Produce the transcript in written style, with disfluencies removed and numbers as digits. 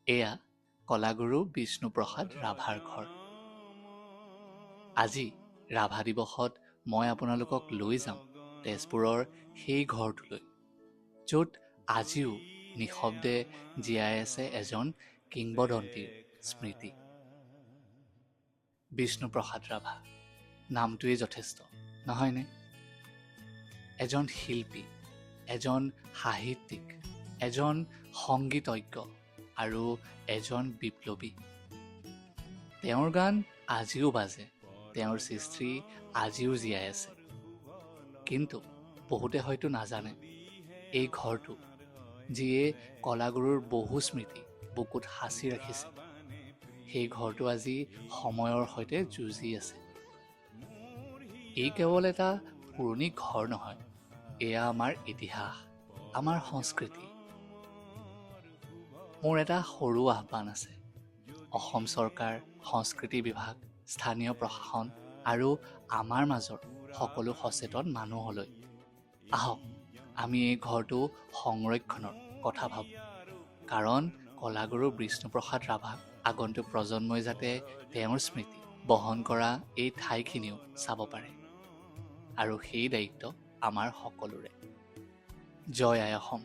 এয়া কলাগুৰু বিষ্ণুপ্ৰসাদ ৰাভাৰ ঘৰ। আজি ৰাভা দিৱসত মই আপোনালোকক লৈ যাম তেজপুৰৰ সেই ঘৰটোলৈ, য'ত আজিও নিঃশব্দে জীয়াই আছে এজন কিংবদন্তীৰ স্মৃতি। বিষ্ণুপ্ৰসাদ ৰাভা নামটোৱেই যথেষ্ট, নহয়নে? এজন শিল্পী, এজন সাহিত্যিক, এজন সংগীতজ্ঞ আৰু এজন বিপ্লৱী। তেওঁৰ গান আজিও বাজে, তেওঁৰ সৃষ্টি আজিও জীয়াই আছে। কিন্তু বহুতে হয়তো নাজানে, এই ঘৰটো যিয়ে কলাগুৰুৰ বহু স্মৃতি বুকুত সাঁচি ৰাখিছে, সেই ঘৰটো আজি সময়ৰ সৈতে যুঁজি আছে। এই কেৱল এটা পুৰণি ঘৰ নহয়, এয়া আমাৰ ইতিহাস, আমাৰ সংস্কৃতি। মোৰ এটা সৰু আহ্বান আছে। অসম চৰকাৰ, সংস্কৃতি বিভাগ, স্থানীয় প্ৰশাসন আৰু আমাৰ মাজৰ সকলো সচেতন মানুহলৈ আহক, আমি এই ঘৰটো সংৰক্ষণৰ কথা ভাবোঁ। কাৰণ কলাগুৰু বিষ্ণুপ্ৰসাদ ৰাভাক আগন্তুক প্ৰজন্মই যাতে তেওঁৰ স্মৃতি বহন কৰা এই ঠাইখিনিও চাব পাৰে। আৰু সেই দায়িত্ব আমাৰ সকলোৰে। জয় আই অসম।